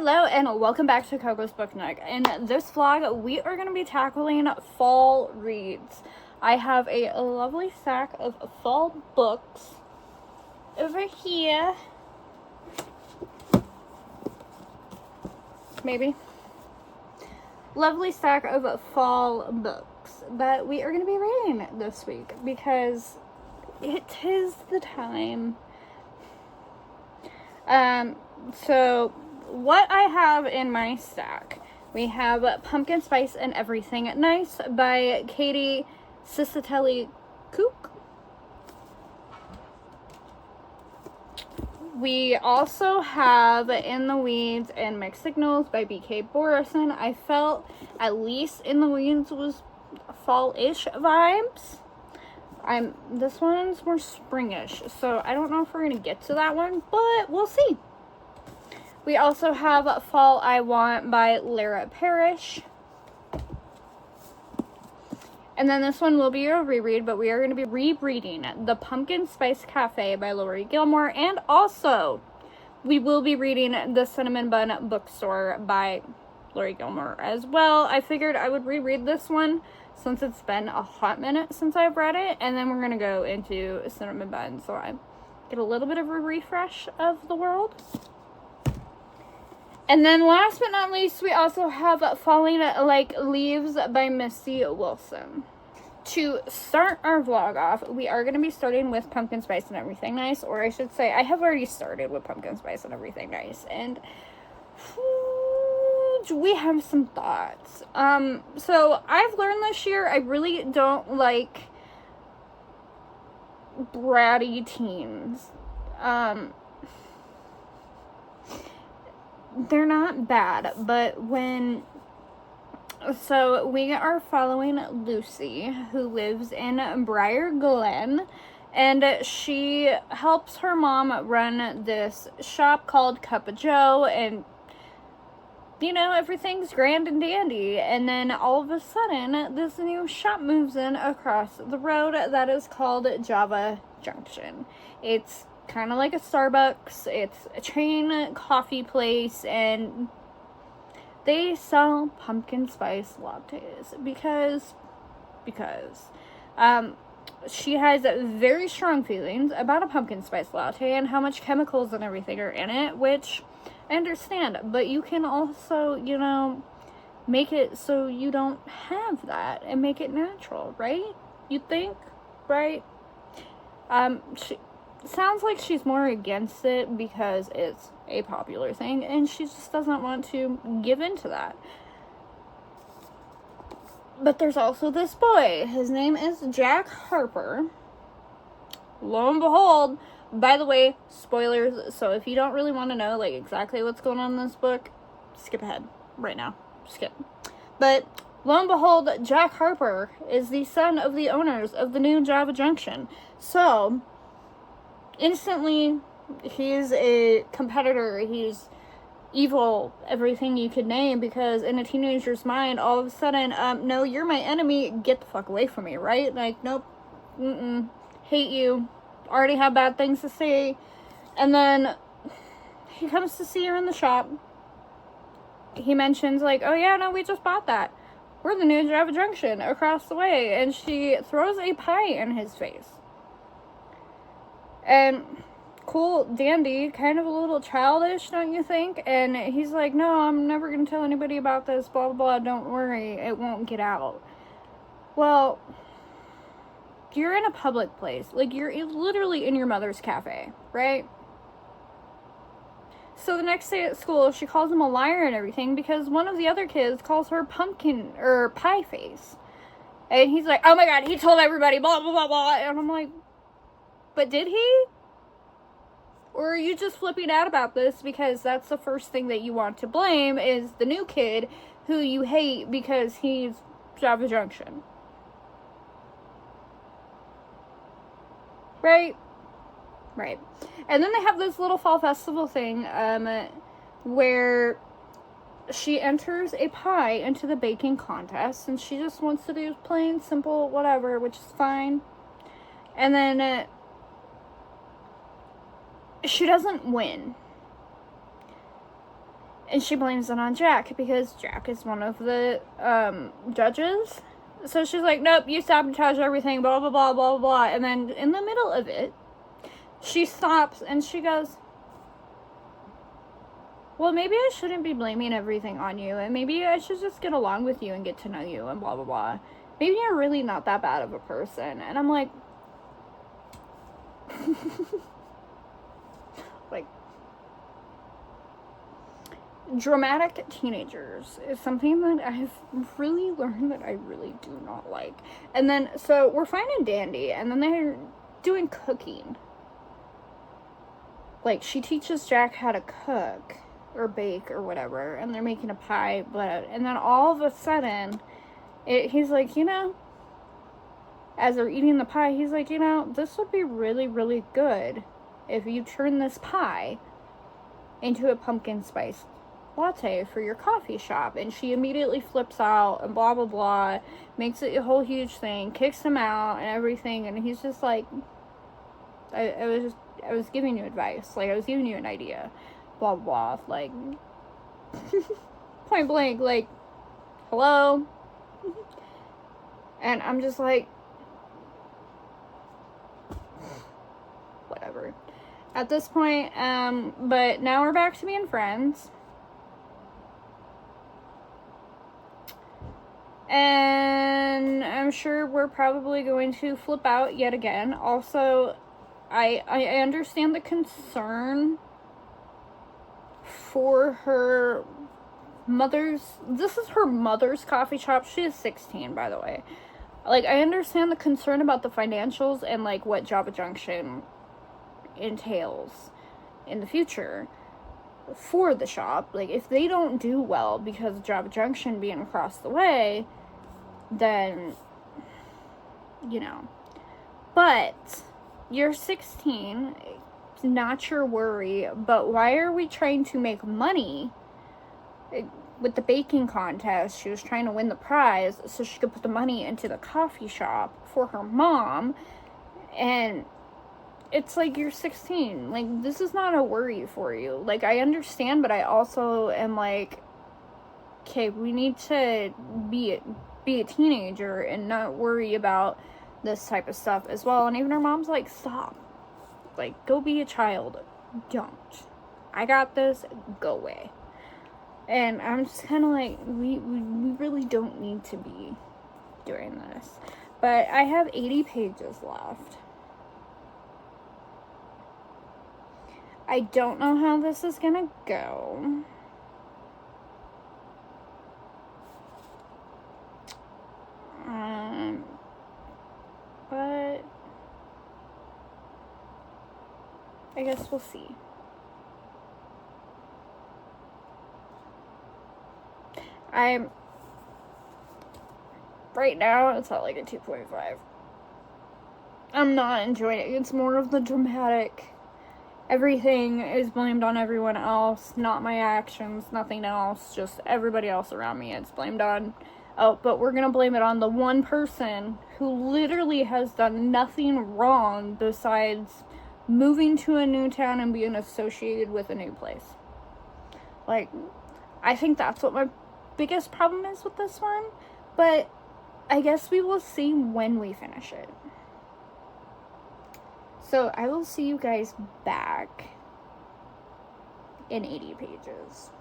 Hello and welcome back to Coco's Book Nook. In this vlog, we are going to be tackling fall reads. I have a lovely stack of fall books over here. Maybe. Lovely stack of fall books that we are going to be reading this week because it is the time. So what I have in my stack, we have Pumpkin Spice and Everything Nice by Katie Cicitelli-Cook. We also have In the Weeds and Mixed Signals by B.K. Borison. I felt at least In the Weeds was fall-ish vibes. This one's more springish, so I don't know if we're going to get to that one, but we'll see. We also have Fall I Want by Lara Parrish. And then this one will be a reread, but we are going to be rereading The Pumpkin Spice Cafe by Lori Gilmore. And also, we will be reading The Cinnamon Bun Bookstore by Lori Gilmore as well. I figured I would reread this one since it's been a hot minute since I've read it. And then we're going to go into Cinnamon Bun, so I get a little bit of a refresh of the world. And then last but not least, we also have Falling Like Leaves by Misty Wilson. To start our vlog off, we are going to be starting with Pumpkin Spice and Everything Nice, or I should say, I have already started with Pumpkin Spice and Everything Nice, and we have some thoughts. So I've learned this year, I really don't like bratty teens. They're not bad, but so we are following Lucy, who lives in Briar Glen, and she helps her mom run this shop called Cup of Joe, and, you know, everything's grand and dandy, and then all of a sudden, this new shop moves in across the road that is called Java Junction. It's kind of like a Starbucks. It's a chain coffee place, and they sell pumpkin spice lattes because she has very strong feelings about a pumpkin spice latte and how much chemicals and everything are in it, which I understand, but you can also, you know, make it so you don't have that and make it natural, right? You think, right? Sounds like she's more against it because it's a popular thing, and she just doesn't want to give into that. But there's also this boy. His name is Jack Harper. Lo and behold, by the way, spoilers, so if you don't really want to know, like, exactly what's going on in this book, skip ahead right now. Skip. But lo and behold, Jack Harper is the son of the owners of the new Java Junction. So instantly, he's a competitor, he's evil, everything you could name, because in a teenager's mind, all of a sudden, no, you're my enemy, get the fuck away from me, right? Like, nope, hate you, already have bad things to say. And then he comes to see her in the shop. He mentions, like, oh yeah, no, we just bought that. We're the new Java Junction across the way. And she throws a pie in his face. And cool, dandy, kind of a little childish, don't you think? And he's like, no, I'm never going to tell anybody about this, blah, blah, blah, don't worry, it won't get out. Well, you're in a public place. Like, you're literally in your mother's cafe, right? So the next day at school, she calls him a liar and everything because one of the other kids calls her pumpkin, or pie face. And he's like, oh my god, he told everybody, blah, blah, blah, blah. And I'm like, but did he? Or are you just flipping out about this because that's the first thing that you want to blame is the new kid who you hate because he's Java Junction? Right? Right. And then they have this little fall festival thing where she enters a pie into the baking contest, and she just wants to do plain, simple, whatever, which is fine. And then she doesn't win. And she blames it on Jack because Jack is one of the judges. So she's like, nope, you sabotaged everything, blah, blah, blah, blah, blah. And then in the middle of it, she stops and she goes, well, maybe I shouldn't be blaming everything on you, and maybe I should just get along with you and get to know you, and blah, blah, blah. Maybe you're really not that bad of a person. And I'm like, like, dramatic teenagers is something that I've really learned that I really do not like. And then, so we're fine and dandy, and then they're doing cooking. Like, she teaches Jack how to cook or bake or whatever, and they're making a pie, and then all of a sudden, he's like, you know, as they're eating the pie, he's like, you know, this would be really, really good if you turn this pie into a pumpkin spice latte for your coffee shop. And she immediately flips out and blah, blah, blah, makes it a whole huge thing, kicks him out and everything, and he's just like, I was giving you advice, like, I was giving you an idea, blah, blah, blah, like, point blank, like, hello? And I'm just like, whatever. At this point, but now we're back to being friends. And I'm sure we're probably going to flip out yet again. Also, I understand the concern for her mother's, this is her mother's coffee shop. She is 16, by the way. Like, I understand the concern about the financials and, like, what Java Junction entails in the future for the shop. Like, if they don't do well because of Java Junction being across the way, then, you know. But you're 16, it's not your worry, but why are we trying to make money? With the baking contest, she was trying to win the prize so she could put the money into the coffee shop for her mom, and it's like, you're 16, like, this is not a worry for you. Like, I understand, but I also am like, okay, we need to be a teenager and not worry about this type of stuff as well. And even her mom's like, stop, like, go be a child, don't, I got this, go away. And I'm just kind of like, we really don't need to be doing this. But I have 80 pages left. I don't know how this is gonna go. But I guess we'll see. Right now, it's at like a 2.5. I'm not enjoying it. It's more of the dramatic, everything is blamed on everyone else, not my actions, nothing else, just everybody else around me. It's blamed on, oh, but we're gonna blame it on the one person who literally has done nothing wrong besides moving to a new town and being associated with a new place. Like, I think that's what my biggest problem is with this one, but I guess we will see when we finish it. So I will see you guys back in 80 pages.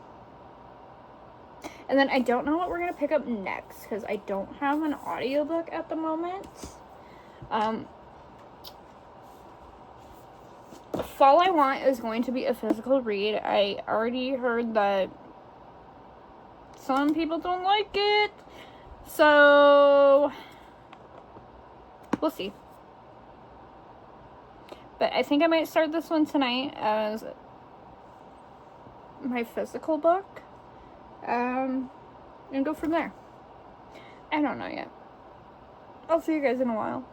And then I don't know what we're going to pick up next because I don't have an audiobook at the moment. Fall I Want is going to be a physical read. I already heard that some people don't like it. So we'll see. But I think I might start this one tonight as my physical book. And go from there. I don't know yet. I'll see you guys in a while.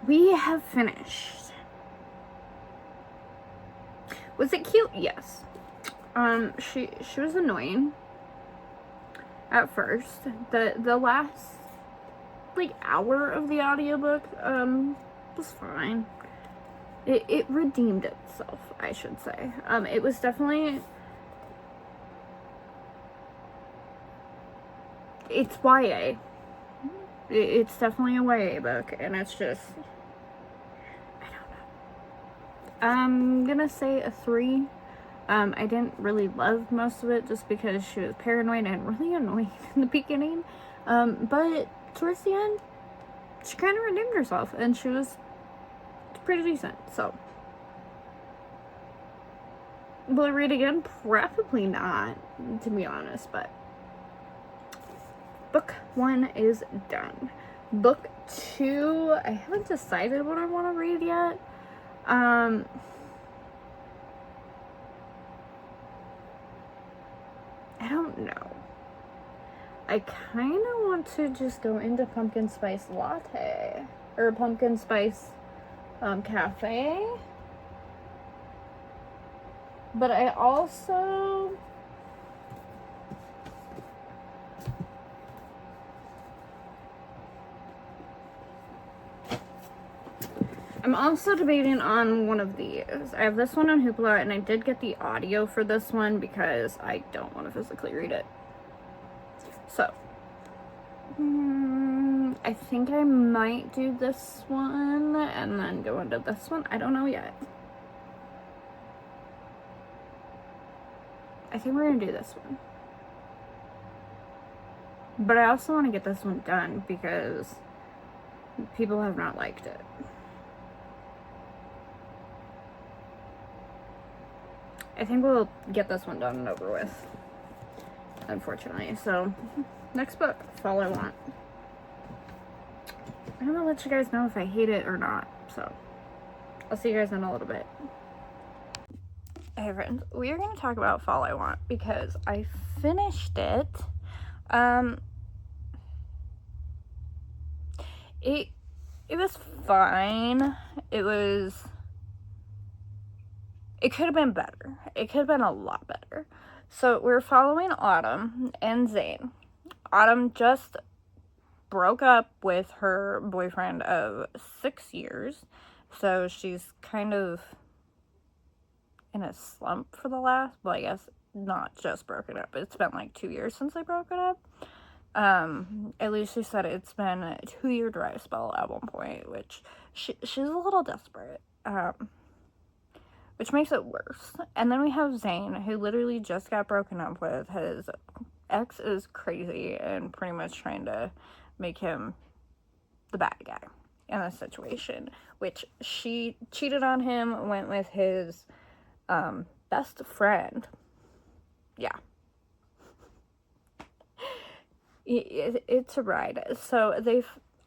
we have finished. Was it cute? Yes. She was annoying at first. The last like hour of the audiobook was fine. It redeemed itself, I should say. It was definitely, it's YA. It's definitely a YA book, and it's just, I don't know. I'm gonna say a 3. I didn't really love most of it just because she was paranoid and really annoying in the beginning. But towards the end, she kind of redeemed herself, and she was pretty decent. So, will I read again? Probably not, to be honest, but book 1 is done. Book 2, I haven't decided what I want to read yet. I don't know. I kind of want to just go into pumpkin spice latte or pumpkin spice cafe, but I'm also debating on one of these. I have this one on Hoopla, and I did get the audio for this one because I don't want to physically read it. So, I think I might do this one and then go into this one. I don't know yet. I think we're gonna do this one. But I also want to get this one done because people have not liked it. I think we'll get this one done and over with, unfortunately. So, next book, Fall I Want. I'm gonna let you guys know if I hate it or not. So, I'll see you guys in a little bit. Hey friends, we are gonna talk about Fall I Want because I finished it. It was fine. It could have been better. It could have been a lot better. So we're following Autumn and Zane. Autumn just broke up with her boyfriend of 6 years. So she's kind of in a slump for the last, well, I guess not just broken up. It's been like 2 years since they broke it up. At least she said it's been a 2-year dry spell at one point, which she's a little desperate. Which makes it worse. And then we have Zane, who literally just got broken up with. His ex is crazy and pretty much trying to make him the bad guy in this situation. Which she cheated on him, went with his best friend. Yeah. It's a ride. So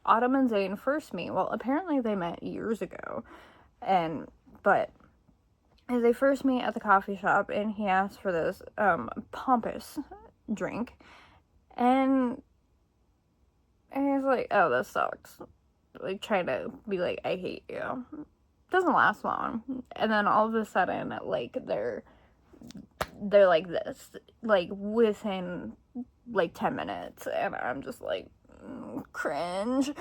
Autumn and Zane first meet. Well, apparently they met years ago. But they first meet at the coffee shop, and he asks for this pompous drink, and he's like, oh, this sucks, like trying to be like, I hate you. Doesn't last long, and then all of a sudden, like, they're like this, like within like 10 minutes, and I'm just like, cringe.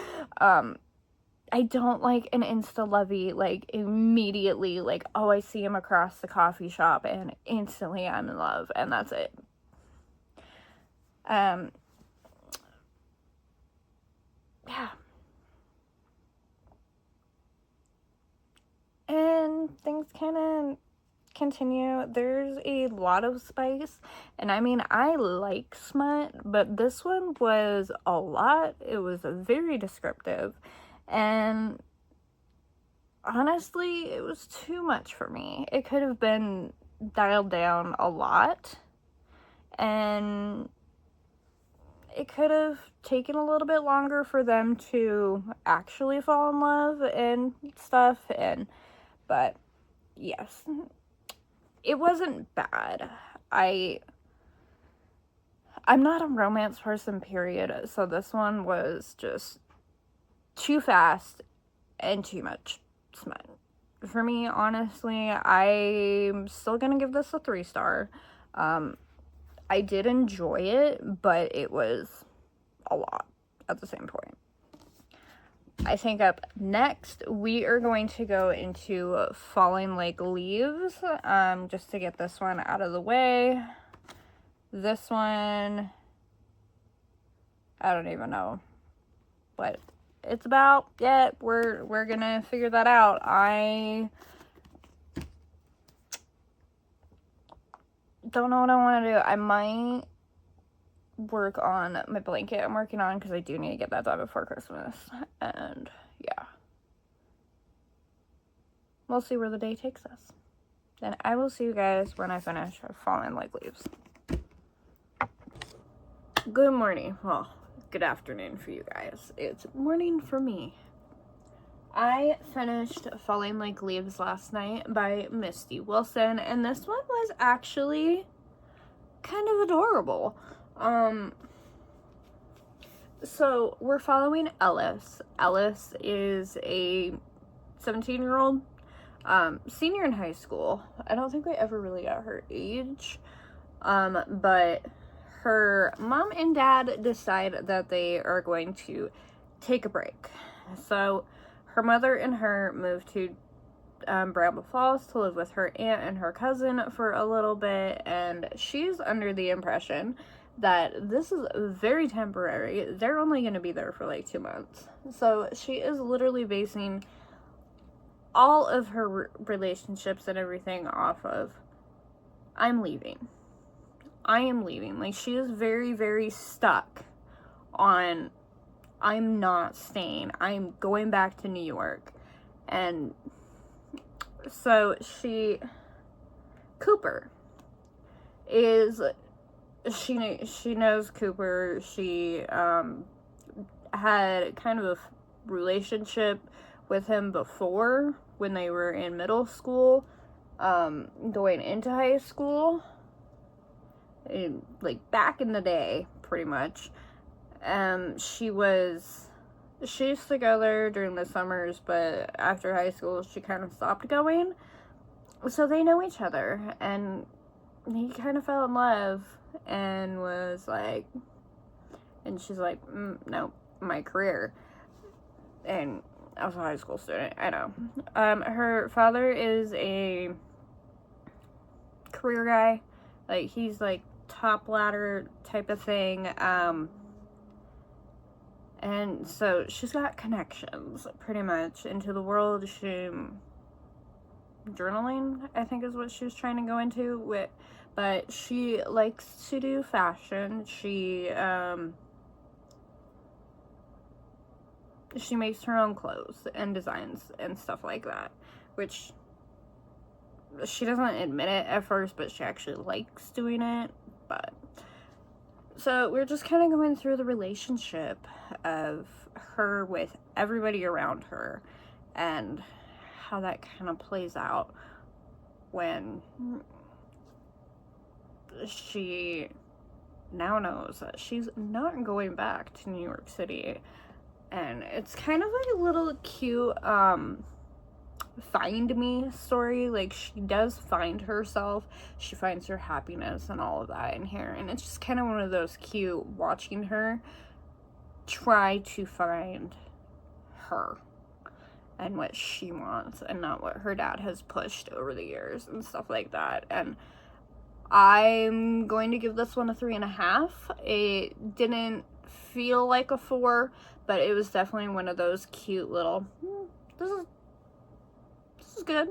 I don't like an insta-lovey, like, immediately, like, oh, I see him across the coffee shop, and instantly I'm in love, and that's it. Yeah. And things kind of continue. There's a lot of spice, and I mean, I like smut, but this one was a lot. It was very descriptive. And honestly, it was too much for me. It could have been dialed down a lot. And it could have taken a little bit longer for them to actually fall in love and stuff. But yes, it wasn't bad. I'm not a romance person, period. So this one was just too fast and too much smut. For me, honestly, I'm still gonna give this a 3-star. I did enjoy it, but it was a lot at the same point. I think up next, we are going to go into Falling Like Leaves, just to get this one out of the way. This one, I don't even know what it's about yet. We're gonna figure that out. I don't know what I want to do. I might work on my blanket I'm working on, because I do need to get that done before Christmas. And yeah, we'll see where the day takes us. Then I will see you guys when I finish Falling Like Leaves. Good morning. Well, good afternoon for you guys. It's morning for me. I finished Falling Like Leaves last night by Misty Wilson, and this one was actually kind of adorable. So we're following Ellis. Ellis is a 17-year-old senior in high school. I don't think we ever really got her age, but her mom and dad decide that they are going to take a break. So her mother and her moved to Bramble Falls to live with her aunt and her cousin for a little bit, and she's under the impression that this is very temporary. They're only going to be there for like 2 months. So she is literally basing all of her relationships and everything off of, I'm leaving. I am leaving. Like, she is very, very stuck on, I'm not staying. I'm going back to New York. And so Cooper is, she knows Cooper. She had kind of a relationship with him before, when they were in middle school, going into high school, like back in the day, pretty much. She used to go there during the summers, but after high school she kind of stopped going. So they know each other, and he kind of fell in love and was like, and she's like, no, my career. And I was a high school student, I know. Her father is a career guy. Like, he's like top ladder type of thing. And so she's got connections pretty much into the world. Journaling, I think, is what she was trying to go into with, but she likes to do fashion. She makes her own clothes and designs and stuff like that, which she doesn't admit it at first, but she actually likes doing it. But so we're just kind of going through the relationship of her with everybody around her, and how that kind of plays out when she now knows that she's not going back to New York City. And it's kind of like a little cute find me story. Like, she does find herself, she finds her happiness and all of that in here, and it's just kind of one of those cute, watching her try to find her and what she wants, and not what her dad has pushed over the years and stuff like that. And I'm going to give this one a 3.5. It didn't feel like a 4, but it was definitely one of those cute little, this is good,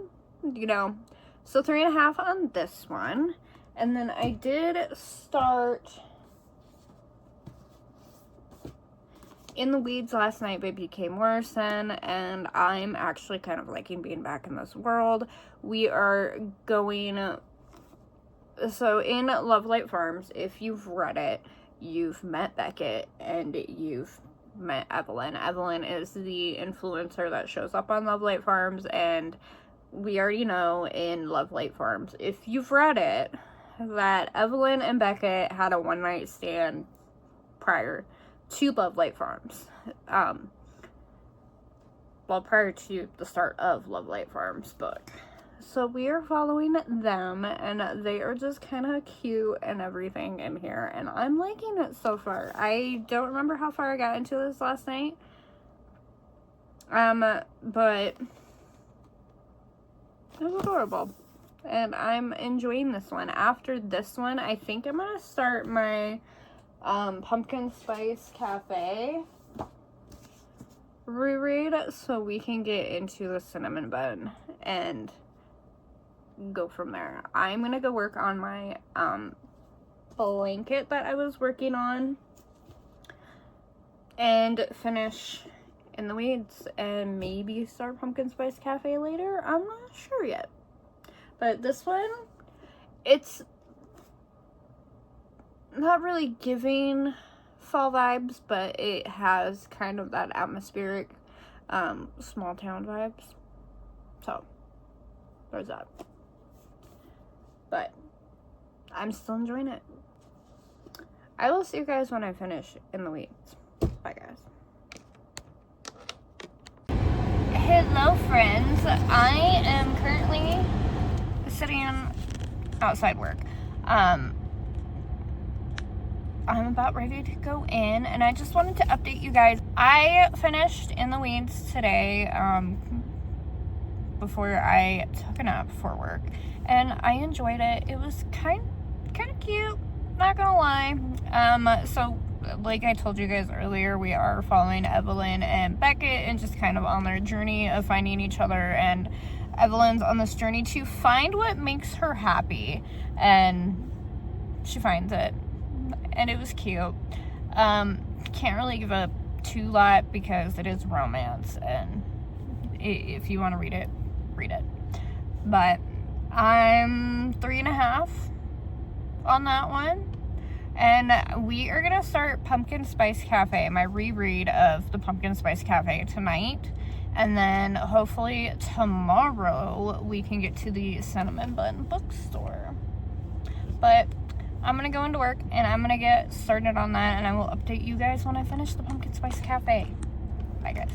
you know. So 3.5 on this one. And then I did start In the Weeds last night by B.K. Morrison, and I'm actually kind of liking being back in this world. We are going, so in Love Light Farms, if you've read it, you've met Beckett and you've met Evelyn. Evelyn is the influencer that shows up on Love Light Farms, and we already know in Love Light Farms, if you've read it, that Evelyn and Beckett had a one-night stand prior to Love Light Farms. well, prior to the start of Love Light Farm's book. So we are following them, and they are just kind of cute and everything in here, and I'm liking it so far. I don't remember how far I got into this last night, but it was adorable, and I'm enjoying this one. After this one, I think I'm gonna start my Pumpkin Spice Cafe reread, so we can get into the cinnamon bun and go from there. I'm gonna go work on my blanket that I was working on and finish In the Weeds and maybe start Pumpkin Spice Cafe later. I'm not sure yet, but this one, it's not really giving fall vibes, but it has kind of that atmospheric small town vibes, so there's that. But I'm still enjoying it. I will see you guys when I finish In the Weeds. Bye, guys. Hello, friends. I am currently sitting outside work. I'm about ready to go in, and I just wanted to update you guys. I finished In the Weeds today, before I took a nap before work, and I enjoyed it. It was kind of cute, not gonna lie. So like I told you guys earlier, we are following Evelyn and Beckett and just kind of on their journey of finding each other, and Evelyn's on this journey to find what makes her happy, and she finds it, and it was cute. Can't really give a too lot because it is romance, and if you want to read it, read it. But I'm 3.5 on that one, and we are gonna start Pumpkin Spice Cafe, my reread of the Pumpkin Spice Cafe, tonight, and then hopefully tomorrow we can get to the Cinnamon Bun bookstore. But I'm gonna go into work and I'm gonna get started on that, and I will update you guys when I finish the Pumpkin Spice Cafe. Bye, guys.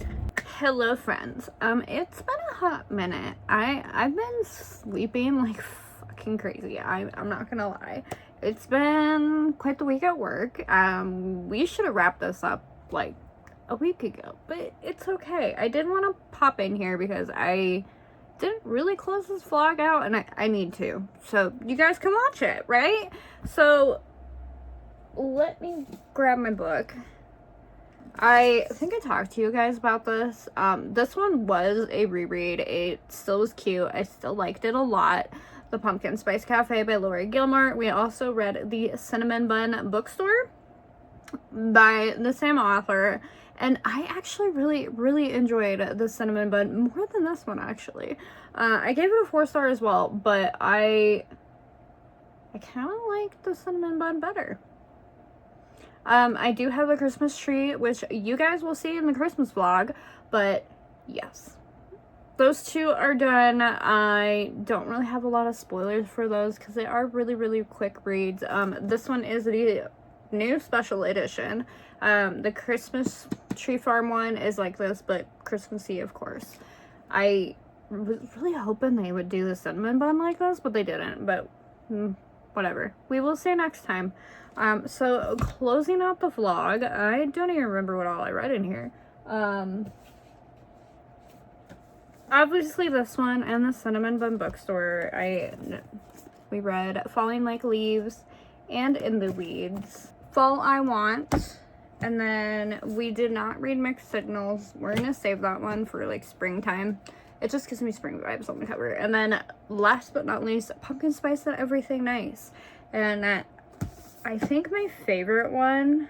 Hello, friends. It's been a hot minute. I've been sleeping like fucking crazy. I'm not gonna lie. It's been quite the week at work. We should have wrapped this up like a week ago, but it's okay. I did want to pop in here because I didn't really close this vlog out, and I need to, so you guys can watch it, right? So let me grab my book. I think I talked to you guys about this. This one was a reread. It still was cute. I still liked it a lot. The Pumpkin Spice Cafe by Lori Gilmore. We also read the Cinnamon Bun Bookstore by the same author, and I actually really enjoyed the Cinnamon Bun more than this one, actually. I gave it a 4-star as well, but I kind of like the Cinnamon Bun better. I do have a Christmas tree, which you guys will see in the Christmas vlog, but yes, those two are done. I don't really have a lot of spoilers for those because they are really quick reads. This one is the new special edition. The Christmas Tree Farm one is like this, but Christmassy, of course. I was really hoping they would do the Cinnamon Bun like this, but they didn't, but whatever. We will see next time. So closing out the vlog, I don't even remember what all I read in here. Obviously this one and the Cinnamon Bun Bookstore. We read Falling Like Leaves and In the Weeds. Fall I Want, and then we did not read Mixed Signals. We're gonna save that one for like springtime. It just gives me spring vibes on the cover. And then last but not least, Pumpkin Spice and Everything Nice. And I think my favorite one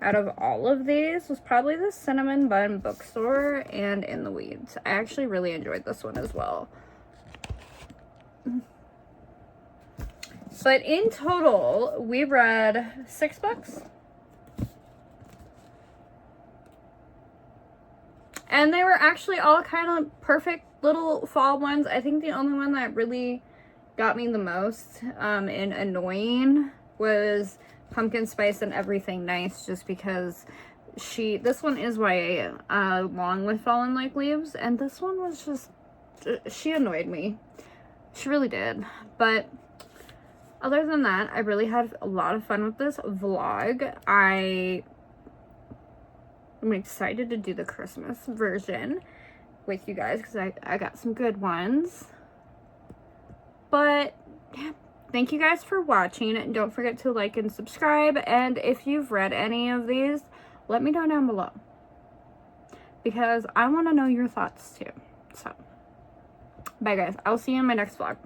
out of all of these was probably the Cinnamon Bun Bookstore and In the Weeds. I actually really enjoyed this one as well. But in total, we read 6 books. And they were actually all kind of perfect little fall ones. I think the only one that really got me the most and annoying was Pumpkin Spice and Everything Nice, just because This one is YA, along with Fallen Like Leaves, and this one was just, she annoyed me. She really did. But other than that, I really had a lot of fun with this vlog. I'm excited to do the Christmas version with you guys because I got some good ones. But yeah, thank you guys for watching. Don't forget to like and subscribe. And if you've read any of these, let me know down below, because I want to know your thoughts too. So, bye guys. I'll see you in my next vlog.